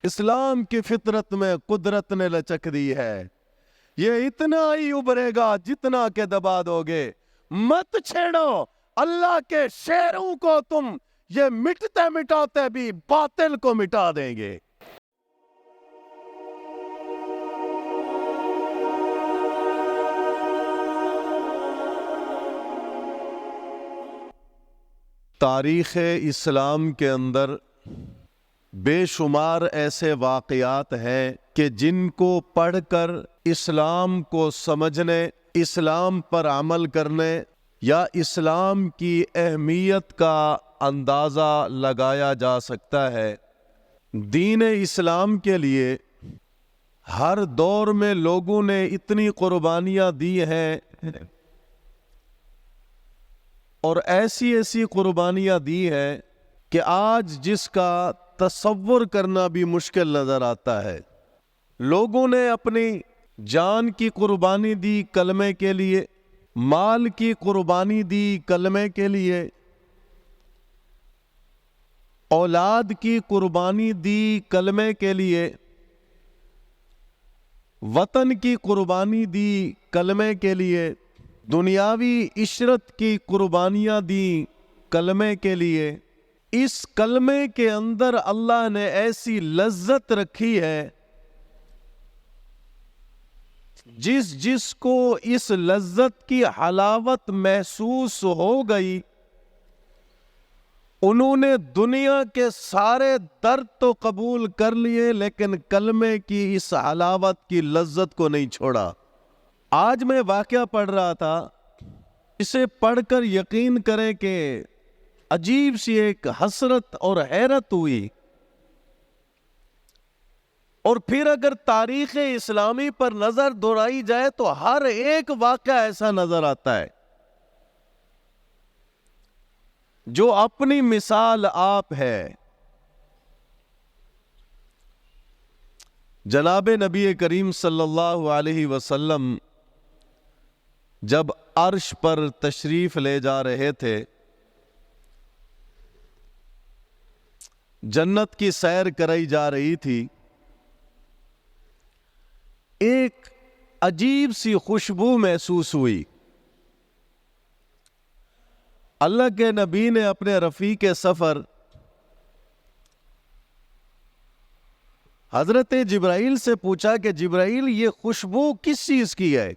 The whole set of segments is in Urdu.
اسلام کی فطرت میں قدرت نے لچک دی ہے، یہ اتنا ہی ابھرے گا جتنا کہ دبا دو گے۔ مت چھیڑو اللہ کے شعروں کو تم، یہ مٹتے مٹاتے بھی باطل کو مٹا دیں گے۔ تاریخ اسلام کے اندر بے شمار ایسے واقعات ہیں کہ جن کو پڑھ کر اسلام کو سمجھنے، اسلام پر عمل کرنے یا اسلام کی اہمیت کا اندازہ لگایا جا سکتا ہے۔ دین اسلام کے لیے ہر دور میں لوگوں نے اتنی قربانیاں دی ہیں اور ایسی ایسی قربانیاں دی ہیں کہ آج جس کا تصور کرنا بھی مشکل نظر آتا ہے۔ لوگوں نے اپنی جان کی قربانی دی کلمے کے لیے، مال کی قربانی دی کلمے کے لیے، اولاد کی قربانی دی کلمے کے لیے، وطن کی قربانی دی کلمے کے لیے، دنیاوی عشرت کی قربانیاں دی کلمے کے لیے۔ اس کلمے کے اندر اللہ نے ایسی لذت رکھی ہے، جس کو اس لذت کی حلاوت محسوس ہو گئی، انہوں نے دنیا کے سارے درد تو قبول کر لیے لیکن کلمے کی اس حلاوت کی لذت کو نہیں چھوڑا۔ آج میں واقعہ پڑھ رہا تھا، اسے پڑھ کر یقین کریں کہ عجیب سی ایک حسرت اور حیرت ہوئی۔ اور پھر اگر تاریخ اسلامی پر نظر دوڑائی جائے تو ہر ایک واقعہ ایسا نظر آتا ہے جو اپنی مثال آپ ہے۔ جناب نبی کریم صلی اللہ علیہ وسلم جب عرش پر تشریف لے جا رہے تھے، جنت کی سیر کرائی جا رہی تھی، ایک عجیب سی خوشبو محسوس ہوئی۔ اللہ کے نبی نے اپنے رفیق سفر حضرت جبرائیل سے پوچھا کہ جبرائیل یہ خوشبو کس چیز کی ہے؟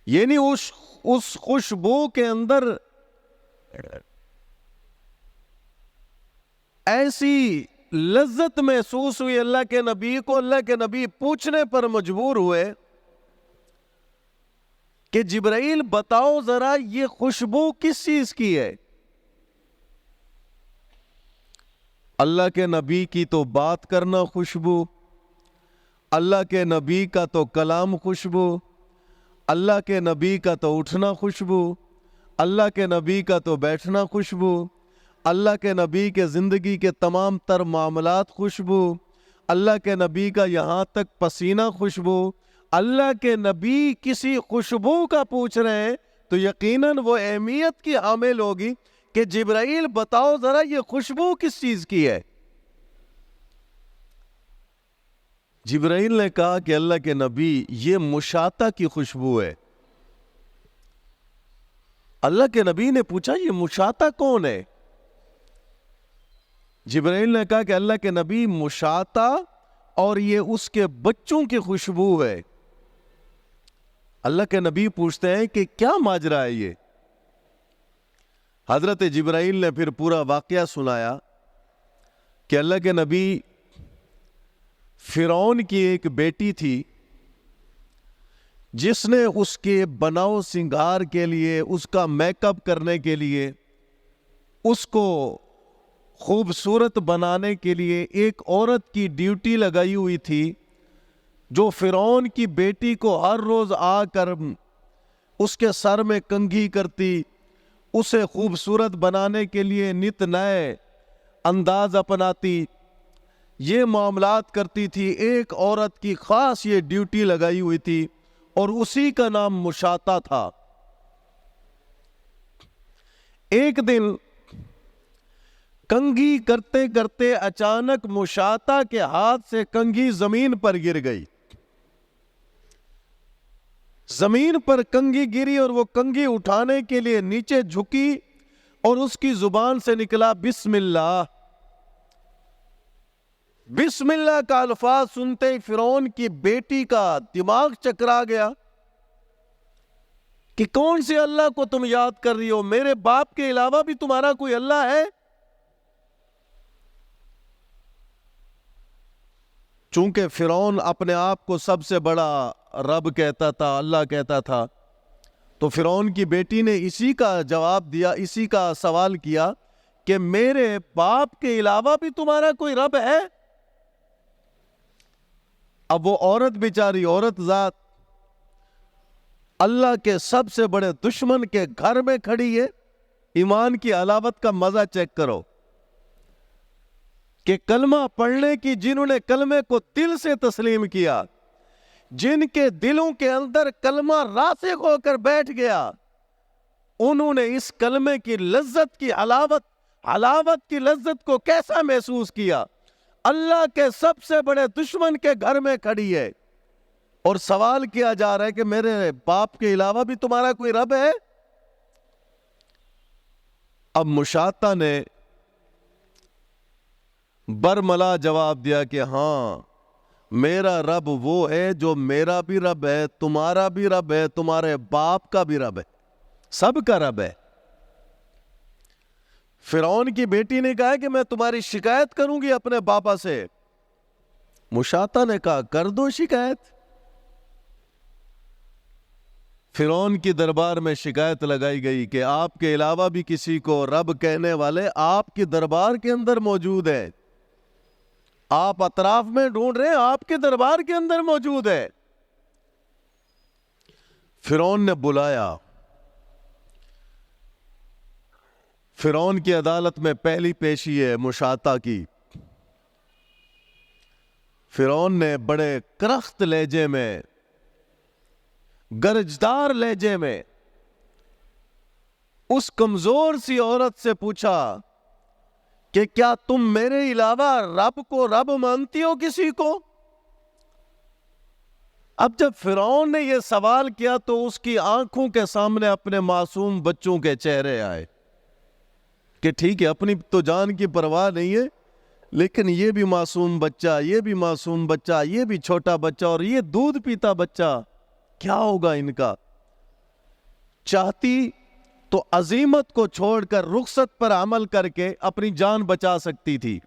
یعنی اس خوشبو کے اندر ایسی لذت محسوس ہوئی اللہ کے نبی کو۔ اللہ کے نبی پوچھنے پر مجبور ہوئے کہ جبرائیل بتاؤ ذرا یہ خوشبو کس چیز کی ہے؟ اللہ کے نبی کی تو بات کرنا خوشبو، اللہ کے نبی کا تو کلام خوشبو، اللہ کے نبی کا تو اٹھنا خوشبو، اللہ کے نبی کا تو بیٹھنا خوشبو، اللہ کے نبی کے زندگی کے تمام تر معاملات خوشبو، اللہ کے نبی کا یہاں تک پسینہ خوشبو۔ اللہ کے نبی کسی خوشبو کا پوچھ رہے ہیں تو یقیناً وہ اہمیت کی حامل ہوگی کہ جبرائیل بتاؤ ذرا یہ خوشبو کس چیز کی ہے؟ جبرائیل نے کہا کہ اللہ کے نبی یہ مشاطہ کی خوشبو ہے۔ اللہ کے نبی نے پوچھا یہ مشاطہ کون ہے؟ جبرائیل نے کہا کہ اللہ کے نبی مشاطہ اور یہ اس کے بچوں کی خوشبو ہے۔ اللہ کے نبی پوچھتے ہیں کہ کیا ماجرا ہے یہ؟ حضرت جبرائیل نے پھر پورا واقعہ سنایا کہ اللہ کے نبی فرعون کی ایک بیٹی تھی جس نے اس کے بناؤ سنگار کے لیے، اس کا میک اپ کرنے کے لیے، اس کو خوبصورت بنانے کے لیے ایک عورت کی ڈیوٹی لگائی ہوئی تھی جو فرعون کی بیٹی کو ہر روز آ کر اس کے سر میں کنگھی کرتی، اسے خوبصورت بنانے کے لیے نت نئے انداز اپناتی، یہ معاملات کرتی تھی۔ ایک عورت کی خاص یہ ڈیوٹی لگائی ہوئی تھی اور اسی کا نام مشاطہ تھا۔ ایک دن کنگھی کرتے کرتے اچانک مشاطہ کے ہاتھ سے کنگھی زمین پر گر گئی. زمین پر کنگھی گری اور وہ کنگھی اٹھانے کے لیے نیچے جھکی اور اس کی زبان سے نکلا بسم اللہ. بسم اللہ کا الفاظ سنتے ہی فرعون کی بیٹی کا دماغ چکرا گیا کہ کون سے اللہ کو تم یاد کر رہی ہو؟ میرے باپ کے علاوہ بھی تمہارا کوئی اللہ ہے؟ چونکہ فرعون اپنے آپ کو سب سے بڑا رب کہتا تھا، اللہ کہتا تھا، تو فرعون کی بیٹی نے اسی کا جواب دیا، اسی کا سوال کیا کہ میرے باپ کے علاوہ بھی تمہارا کوئی رب ہے؟ اب وہ عورت بیچاری، عورت ذات اللہ کے سب سے بڑے دشمن کے گھر میں کھڑی ہے. ایمان کی علاوت کا مزہ چیک کرو کہ کلمہ پڑھنے کی، جنہوں نے کلمے کو دل سے تسلیم کیا، جن کے دلوں کے اندر کلمہ راسخ ہو کر بیٹھ گیا، انہوں نے اس کلمے کی لذت کی حلاوت کی لذت کو کیسا محسوس کیا؟ اللہ کے سب سے بڑے دشمن کے گھر میں کھڑی ہے اور سوال کیا جا رہا ہے کہ میرے باپ کے علاوہ بھی تمہارا کوئی رب ہے؟ اب مشاطہ نے برملا جواب دیا کہ ہاں، میرا رب وہ ہے جو میرا بھی رب ہے، تمہارا بھی رب ہے، تمہارے باپ کا بھی رب ہے، سب کا رب ہے. فرعون کی بیٹی نے کہا کہ میں تمہاری شکایت کروں گی اپنے باپا سے. مشاطہ نے کہا کر دو شکایت. فرعون کی دربار میں شکایت لگائی گئی کہ آپ کے علاوہ بھی کسی کو رب کہنے والے آپ کی دربار کے اندر موجود ہے. آپ اطراف میں ڈھونڈ رہے ہیں، آپ کے دربار کے اندر موجود ہے. فرعون نے بلایا. فرعون کی عدالت میں پہلی پیشی ہے مشاطہ کی. فرعون نے بڑے کرخت لہجے میں، گرجدار لہجے میں اس کمزور سی عورت سے پوچھا کہ کیا تم میرے علاوہ رب کو رب مانتی ہو کسی کو؟ اب جب فرعون نے یہ سوال کیا تو اس کی آنکھوں کے سامنے اپنے معصوم بچوں کے چہرے آئے کہ ٹھیک ہے، اپنی تو جان کی پرواہ نہیں ہے، لیکن یہ بھی معصوم بچہ، یہ بھی معصوم بچہ، یہ بھی چھوٹا بچہ، اور یہ دودھ پیتا بچہ، کیا ہوگا ان کا؟ چاہتی تو عزیمت کو چھوڑ کر رخصت پر عمل کر کے اپنی جان بچا سکتی تھی،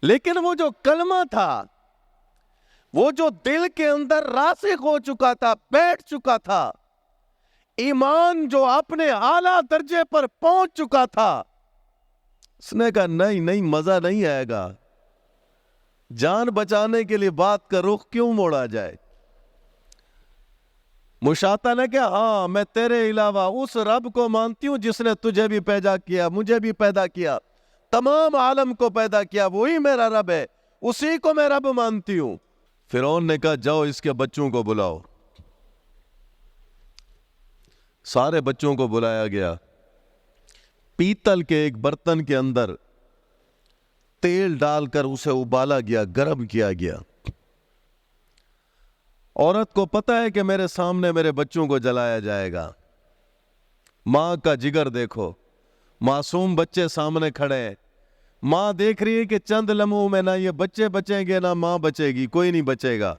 لیکن وہ جو کلمہ تھا، وہ جو دل کے اندر راسخ ہو چکا تھا، بیٹھ چکا تھا، ایمان جو اپنے اعلیٰ درجے پر پہنچ چکا تھا، اس نے کہا نہیں، مزہ نہیں آئے گا. جان بچانے کے لیے بات کا رخ کیوں موڑا جائے؟ مشاطہ نے کہا ہاں، میں تیرے علاوہ اس رب کو مانتی ہوں جس نے تجھے بھی پیدا کیا، مجھے بھی پیدا کیا، تمام عالم کو پیدا کیا، وہی میرا رب ہے، اسی کو میں رب مانتی ہوں. فرعون نے کہا جاؤ اس کے بچوں کو بلاؤ. سارے بچوں کو بلایا گیا. پیتل کے ایک برتن کے اندر تیل ڈال کر اسے ابالا گیا، گرم کیا گیا. عورت کو پتا ہے کہ میرے سامنے میرے بچوں کو جلایا جائے گا. ماں کا جگر دیکھو، معصوم بچے سامنے کھڑے ہیں. ماں دیکھ رہی ہے کہ چند لمحوں میں نہ یہ بچے بچیں گے، نہ ماں بچے گی، کوئی نہیں بچے گا.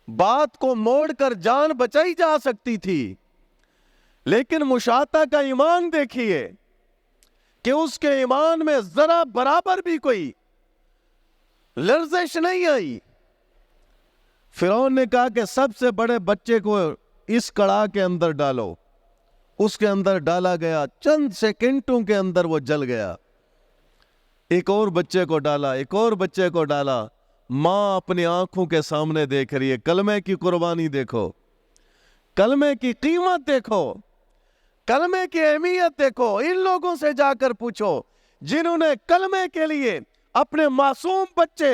بات کو موڑ کر جان بچائی جا سکتی تھی، لیکن مشاطہ کا ایمان دیکھیے کہ اس کے ایمان میں ذرا برابر بھی کوئی لرزش نہیں آئی. فرعون نے کہا کہ سب سے بڑے بچے کو اس کڑاہ کے اندر ڈالو. اس کے اندر ڈالا گیا، چند سیکنڈوں کے اندر وہ جل گیا. ایک اور بچے کو ڈالا، ایک اور بچے کو ڈالا. ماں اپنی آنکھوں کے سامنے دیکھ رہی ہے. کلمے کی قربانی دیکھو، کلمے کی قیمت دیکھو، کلمے کی اہمیت دیکھو. ان لوگوں سے جا کر پوچھو جنہوں نے کلمے کے لیے اپنے معصوم بچے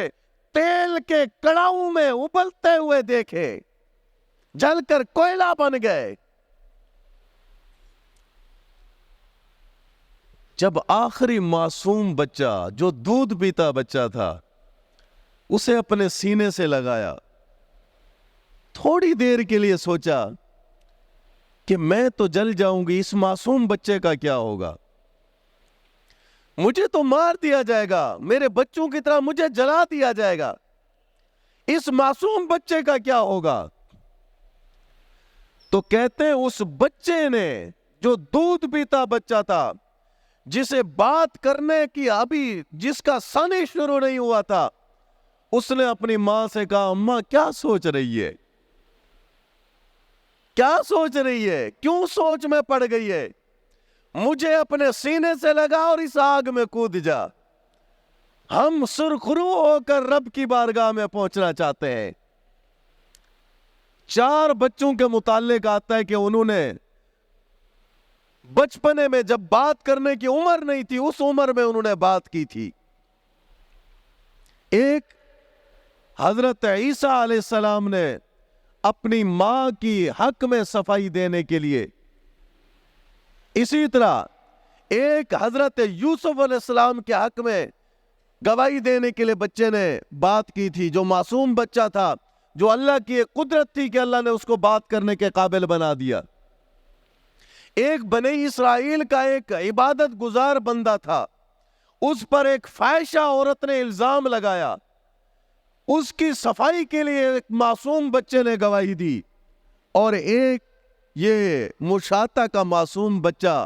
تیل کے کڑاہوں میں ابلتے ہوئے دیکھے، جل کر کوئلہ بن گئے. جب آخری معصوم بچہ جو دودھ پیتا بچہ تھا اسے اپنے سینے سے لگایا، تھوڑی دیر کے لیے سوچا کہ میں تو جل جاؤں گی، اس معصوم بچے کا کیا ہوگا؟ مجھے تو مار دیا جائے گا، میرے بچوں کی طرح مجھے جلا دیا جائے گا، اس معصوم بچے کا کیا ہوگا؟ تو کہتے ہیں اس بچے نے، جو دودھ پیتا بچہ تھا، جسے بات کرنے کی ابھی جس کا سن ہی شروع نہیں ہوا تھا، اس نے اپنی ماں سے کہا اماں کیا سوچ رہی ہے؟ کیا سوچ رہی ہے؟ کیوں سوچ میں پڑ گئی ہے؟ مجھے اپنے سینے سے لگا اور اس آگ میں کود جا۔ ہم سرخرو ہو کر رب کی بارگاہ میں پہنچنا چاہتے ہیں۔ 4 بچوں کے متعلق آتا ہے کہ انہوں نے بچپنے میں جب بات کرنے کی عمر نہیں تھی، اس عمر میں انہوں نے بات کی تھی۔ ایک حضرت عیسیٰ علیہ السلام نے اپنی ماں کی حق میں صفائی دینے کے لیے، اسی طرح ایک حضرت یوسف علیہ السلام کے حق میں گواہی دینے کے لیے بچے نے بات کی تھی، جو معصوم بچہ تھا، جو اللہ کی ایک قدرت تھی کہ اللہ نے اس کو بات کرنے کے قابل بنا دیا۔ ایک بنی اسرائیل کا ایک عبادت گزار بندہ تھا، اس پر ایک فاحشہ عورت نے الزام لگایا، اس کی صفائی کے لیے ایک معصوم بچے نے گواہی دی، اور ایک یہ مشاطہ کا معصوم بچہ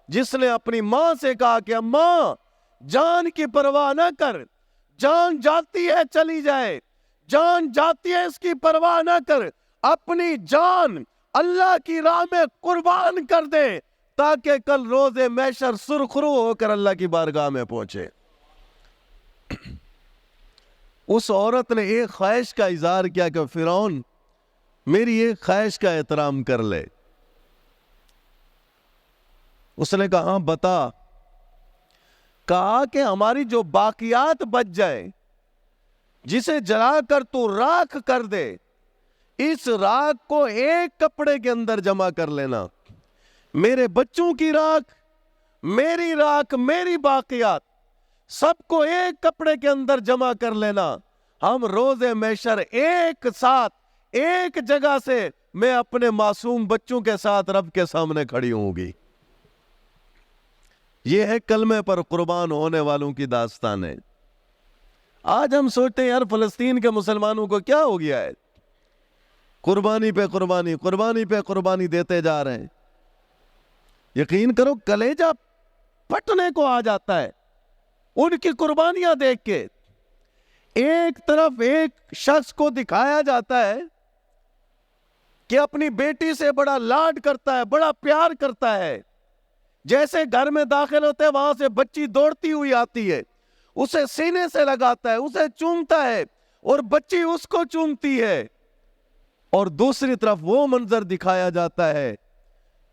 جس نے اپنی ماں سے کہا کہ اماں جان کی پرواہ نہ کر، جان جاتی ہے چلی جائے، جان جاتی ہے اس کی پرواہ نہ کر، اپنی جان اللہ کی راہ میں قربان کر دے تاکہ کل روز محشر سرخرو ہو کر اللہ کی بارگاہ میں پہنچے۔ اس عورت نے ایک خواہش کا اظہار کیا کہ فرعون میری ایک خواہش کا احترام کر لے۔ اس نے کہا ہاں بتا۔ کہا کہ ہماری جو باقیات بچ جائے، جسے جلا کر تو راکھ کر دے، اس راکھ کو ایک کپڑے کے اندر جمع کر لینا، میرے بچوں کی راکھ، میری باقیات، سب کو ایک کپڑے کے اندر جمع کر لینا، ہم روز محشر ایک ساتھ ایک جگہ سے میں اپنے معصوم بچوں کے ساتھ رب کے سامنے کھڑی ہوں گی۔ یہ ہے کلمے پر قربان ہونے والوں کی داستانیں۔ آج ہم سوچتے ہیں یار فلسطین کے مسلمانوں کو کیا ہو گیا ہے، قربانی پہ قربانی، قربانی پہ قربانی دیتے جا رہے ہیں۔ یقین کرو کلیجہ پھٹنے کو آ جاتا ہے ان کی قربانیاں دیکھ کے۔ ایک طرف ایک شخص کو دکھایا جاتا ہے کہ اپنی بیٹی سے بڑا لاڈ کرتا ہے، بڑا پیار کرتا ہے، جیسے گھر میں داخل ہوتے ہیں وہاں سے بچی دوڑتی ہوئی آتی ہے، اسے سینے سے لگاتا ہے، اسے چومتا ہے اور بچی اس کو چومتی ہے۔ اور دوسری طرف وہ منظر دکھایا جاتا ہے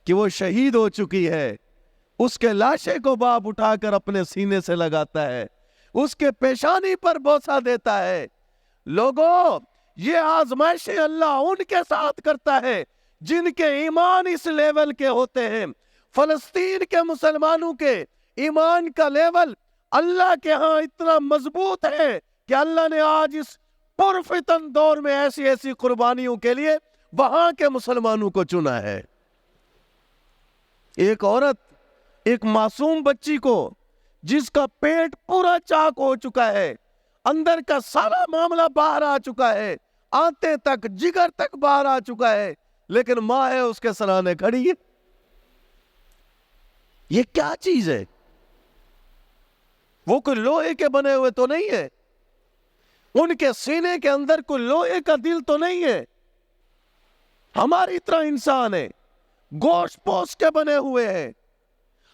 کہ وہ شہید ہو چکی ہے، اس کے لاشے کو باپ اٹھا کر اپنے سینے سے لگاتا ہے، اس کے پیشانی پر بوسہ دیتا ہے۔ لوگوں، یہ آزمائشیں اللہ ان کے ساتھ کرتا ہے جن کے ایمان اس لیول کے ہوتے ہیں۔ فلسطین کے مسلمانوں کے ایمان کا لیول اللہ کے ہاں اتنا مضبوط ہے کہ اللہ نے آج اس پرفتن دور میں ایسی قربانیوں کے لیے وہاں کے مسلمانوں کو چنا ہے۔ ایک عورت ایک معصوم بچی کو جس کا پیٹ پورا چاک ہو چکا ہے، اندر کا سارا معاملہ باہر آ چکا ہے، آنتے تک جگر تک باہر آ چکا ہے، لیکن ماں ہے اس کے سرانے کھڑی ہے۔ یہ کیا چیز ہے؟ وہ کوئی لوہے کے بنے ہوئے تو نہیں ہے، ان کے سینے کے اندر کوئی لوہے کا دل تو نہیں ہے، ہماری طرح انسان ہے، گوشت پوست کے بنے ہوئے ہیں،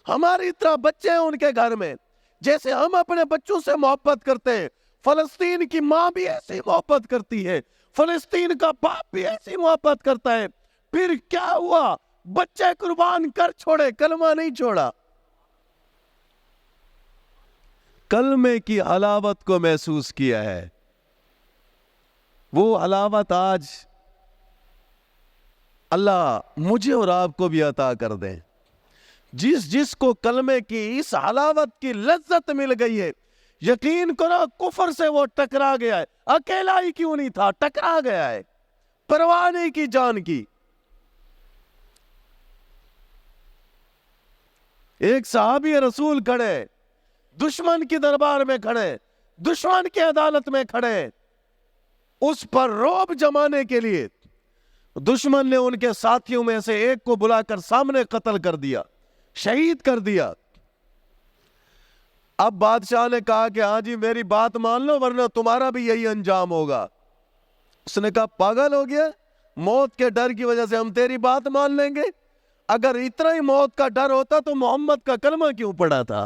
ہماری طرح بچے ہیں ان کے گھر میں، جیسے ہم اپنے بچوں سے محبت کرتے ہیں، فلسطین کی ماں بھی ایسی محبت کرتی ہے، فلسطین کا باپ بھی ایسی محبت کرتا ہے۔ پھر کیا ہوا؟ بچے قربان کر چھوڑے، کلمہ نہیں چھوڑا۔ کلمے کی حلاوت کو محسوس کیا ہے، وہ حلاوت آج اللہ مجھے اور آپ کو بھی عطا کر دیں۔ جس کو کلمے کی اس حلاوت کی لذت مل گئی ہے، یقین کرو کفر سے وہ ٹکرا گیا ہے، اکیلا ہی کیوں نہیں تھا، ٹکرا گیا ہے، پرواہ نہیں کی جان کی۔ ایک صحابی رسول کھڑے، دشمن کی دربار میں کھڑے، دشمن کی عدالت میں کھڑے، اس پر رعب جمانے کے لیے دشمن نے ان کے ساتھیوں میں سے ایک کو بلا کر سامنے قتل کر دیا، شہید کر دیا۔ اب بادشاہ نے کہا کہ ہاں جی میری بات مان لو ورنہ تمہارا بھی یہی انجام ہوگا۔ اس نے کہا پاگل ہو گیا، موت کے ڈر کی وجہ سے ہم تیری بات مان لیں گے؟ اگر اتنا ہی موت کا ڈر ہوتا تو محمد کا کلمہ کیوں پڑھا تھا؟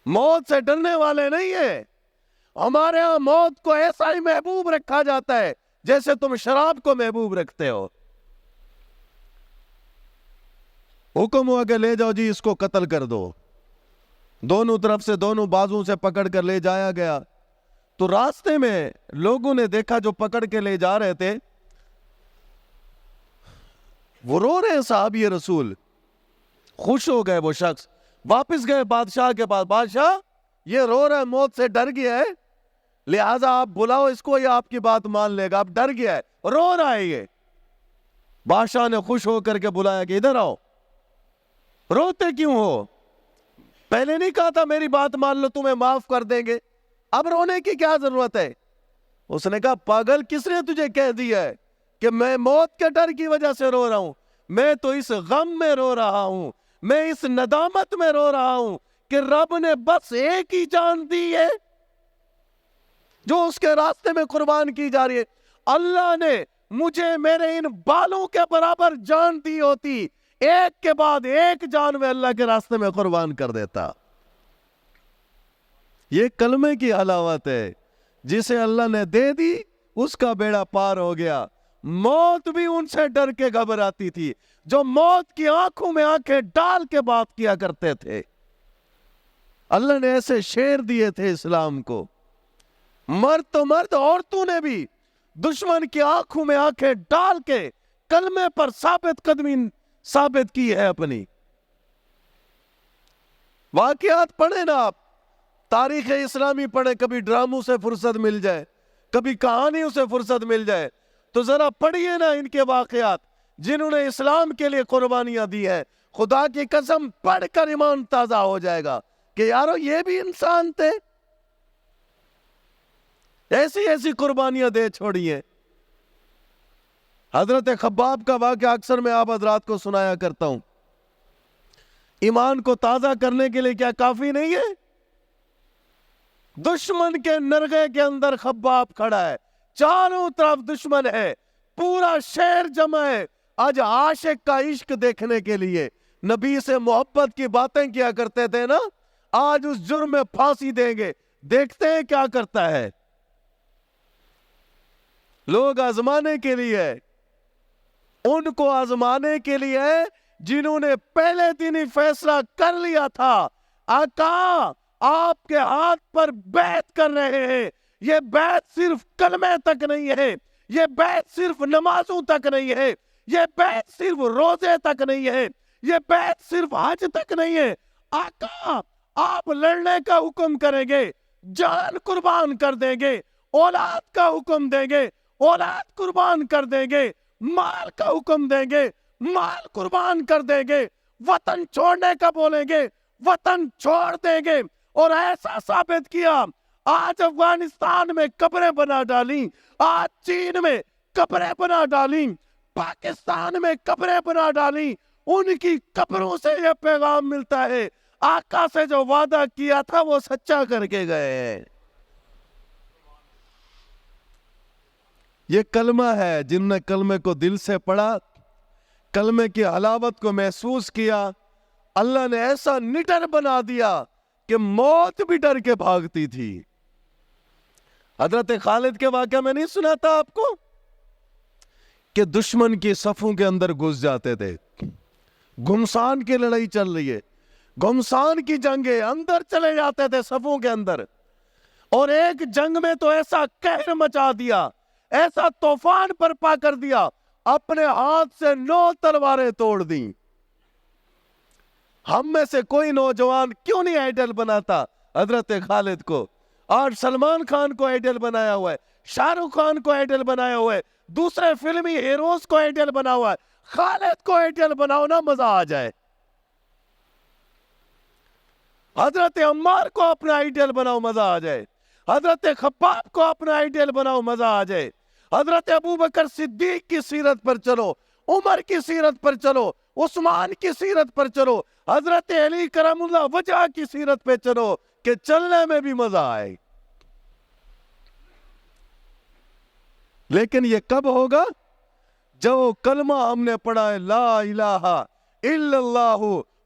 موت سے ڈرنے والے نہیں ہیں، ہمارے ہاں موت کو ایسا ہی محبوب رکھا جاتا ہے جیسے تم شراب کو محبوب رکھتے ہو۔ حکم ہوا کہ لے جاؤ جی اس کو قتل کر دو۔ دونوں طرف سے دونوں بازوں سے پکڑ کر لے جایا گیا تو راستے میں لوگوں نے دیکھا جو پکڑ کے لے جا رہے تھے وہ رو رہے ہیں، صحابی رسول خوش ہو گئے، وہ شخص واپس گئے بادشاہ کے پاس، بادشاہ یہ رو رہا ہے، موت سے ڈر گیا ہے، لہٰذا آپ بلاؤ اس کو، یہ آپ کی بات مان لے گا، اب ڈر گیا ہے، رو رہا ہے یہ۔ بادشاہ نے خوش ہو کر کے بلایا کہ ادھر آؤ، روتے کیوں ہو؟ پہلے نہیں کہا تھا میری بات مان لو تمہیں معاف کر دیں گے، اب رونے کی کیا ضرورت ہے؟ اس نے کہا پاگل کس نے تجھے کہہ دیا ہے کہ میں موت کے ڈر کی وجہ سے رو رہا ہوں؟ میں تو اس غم میں رو رہا ہوں، میں اس ندامت میں رو رہا ہوں کہ رب نے بس ایک ہی جان دی ہے جو اس کے راستے میں قربان کی جا رہی ہے۔ اللہ نے مجھے میرے ان بالوں کے برابر جان دی ہوتی، ایک کے بعد ایک جان میں اللہ کے راستے میں قربان کر دیتا۔ یہ کلمے کی حلاوت ہے، جسے اللہ نے دے دی اس کا بیڑا پار ہو گیا۔ موت بھی ان سے ڈر کے گھبراتی تھی جو موت کی آنکھوں میں آنکھیں ڈال کے بات کیا کرتے تھے۔ اللہ نے ایسے شیر دیے تھے اسلام کو، مرد تو مرد، عورتوں نے بھی دشمن کی آنکھوں میں آنکھیں ڈال کے کلمے پر ثابت قدمی ثابت کی ہے اپنی۔ واقعات پڑھیں نا آپ، تاریخ اسلامی پڑھیں، کبھی ڈراموں سے فرصت مل جائے، کبھی کہانیوں سے فرصت مل جائے تو ذرا پڑھیے نا ان کے واقعات جنہوں نے اسلام کے لیے قربانیاں دی ہیں۔ خدا کی قسم پڑھ کر ایمان تازہ ہو جائے گا کہ یارو یہ بھی انسان تھے، ایسی ایسی قربانیاں دے چھوڑی ہیں۔ حضرت خباب کا واقعہ اکثر میں آپ حضرات کو سنایا کرتا ہوں۔ ایمان کو تازہ کرنے کے لیے کیا کافی نہیں ہے؟ دشمن کے نرغے کے اندر خباب کھڑا ہے، چاروں طرف دشمن ہے، پورا شہر جمع ہے، آج عاشق کا عشق دیکھنے کے لیے، نبی سے محبت کی باتیں کیا کرتے تھے نا، آج اس جرم میں پھانسی دیں گے، دیکھتے ہیں کیا کرتا ہے۔ لوگ آزمانے کے لیے، ان کو آزمانے کے لیے جنہوں نے پہلے دن ہی فیصلہ کر لیا تھا آقا آپ کے ہاتھ پر بیعت کر رہے ہیں۔ یہ بیعت صرف کلمے تک نہیں ہے، یہ بیعت صرف نمازوں تک نہیں ہے، یہ بیعت صرف روزے تک نہیں ہے، یہ بیعت صرف حج تک نہیں ہے۔ آقا آپ لڑنے کا حکم کریں گے، جان قربان کر دیں گے، اولاد کا حکم دیں گے، اولاد قربان کر دیں گے، مال کا حکم دیں گے، مال قربان کر دیں گے، وطن چھوڑنے کا بولیں گے، وطن چھوڑ دیں گے۔ اور ایسا ثابت کیا، آج افغانستان میں قبریں بنا ڈالیں، آج چین میں قبریں بنا ڈالیں، پاکستان میں قبریں بنا ڈالیں، ان کی قبروں سے یہ پیغام ملتا ہے آقا سے جو وعدہ کیا تھا وہ سچا کر کے گئے ہیں۔ یہ کلمہ ہے، جن نے کلمے کو دل سے پڑھا، کلمے کی حلاوت کو محسوس کیا، اللہ نے ایسا نڈر بنا دیا کہ موت بھی ڈر کے بھاگتی تھی۔ حضرت خالد کے واقعہ میں نہیں سنا تھا آپ کو کہ دشمن کی صفوں کے اندر گھس جاتے تھے، گھمسان کی لڑائی چل رہی ہے، گھمسان کی جنگیں، اندر چلے جاتے تھے صفوں کے اندر، اور ایک جنگ میں تو ایسا قہر مچا دیا، ایسا طوفان برپا کر دیا، اپنے ہاتھ سے 9 تلواریں توڑ دیں۔ ہم میں سے کوئی نوجوان کیوں نہیں آئیڈل بناتا حضرت خالد کو؟ اور سلمان خان کو آئیڈل بنایا ہوا ہے، شاہ رخ خان کو آئیڈل بنایا ہوا ہے، دوسرے فلمی ہیروز کو آئیڈل بنا ہوا ہے، خالد کو آئیڈل بناؤ نا، مزہ آ جائے۔ حضرت عمار کو اپنا آئیڈل بناؤ، مزہ آ جائے۔ حضرت خباب کو اپنا آئیڈل بناؤ، مزہ آ جائے۔ حضرت ابوبکر صدیق کی سیرت پر چلو، عمر کی سیرت پر چلو، عثمان کی سیرت پر چلو، حضرت علی کرم اللہ وجہ کی سیرت پہ چلو، کہ چلنے میں بھی مزہ آئے۔ لیکن یہ کب ہوگا؟ جو کلمہ ہم نے پڑھا ہے، لا الہ الا اللہ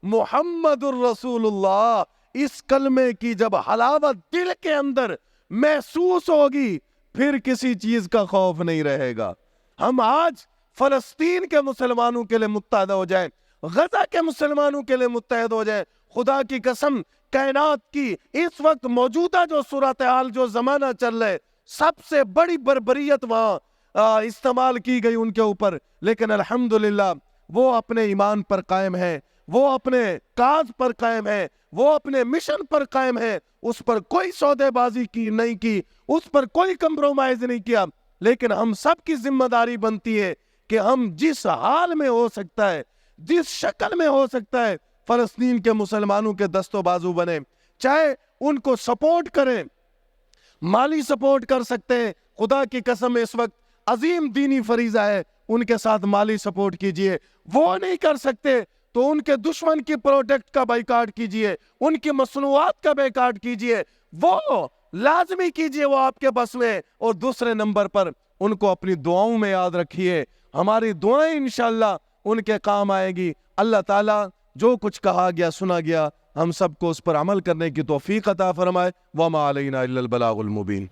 محمد الرسول اللہ، اس کلمے کی جب حلاوت دل کے اندر محسوس ہوگی، پھر کسی چیز کا خوف نہیں رہے گا۔ ہم آج فلسطین کے مسلمانوں کے لیے متحد ہو جائیں، غزہ کے مسلمانوں کے لیے متحد ہو جائیں۔ خدا کی قسم، کائنات کی اس وقت موجودہ جو صورتحال، جو زمانہ چل رہا ہے، سب سے بڑی بربریت وہاں استعمال کی گئی ان کے اوپر، لیکن الحمدللہ وہ اپنے ایمان پر قائم ہے، وہ اپنے کاز پر قائم ہے، وہ اپنے مشن پر قائم ہے، اس پر کوئی سودے بازی نہیں کی، اس پر کوئی کمپرومائز نہیں کیا۔ لیکن ہم سب کی ذمہ داری بنتی ہے کہ ہم جس حال میں ہو سکتا ہے، جس شکل میں ہو سکتا ہے، فلسطین کے مسلمانوں کے دست و بازو بنے، چاہے ان کو سپورٹ کریں، مالی سپورٹ کر سکتے ہیں۔ خدا کی قسم اس وقت عظیم دینی فریضہ ہے، ان کے ساتھ مالی سپورٹ کیجئے۔ وہ نہیں کر سکتے تو ان کے دشمن کی پروڈکٹ کا بائیکاٹ کیجئے، ان کی مصنوعات کا بائیکاٹ کیجئے، وہ لازمی کیجئے، وہ آپ کے بس میں۔ اور دوسرے نمبر پر ان کو اپنی دعاؤں میں یاد رکھیے، ہماری دعائیں انشاءاللہ ان کے کام آئے گی۔ اللہ تعالیٰ جو کچھ کہا گیا، سنا گیا، ہم سب کو اس پر عمل کرنے کی توفیق عطا فرمائے۔ وما علینا الا البلاغ المبین۔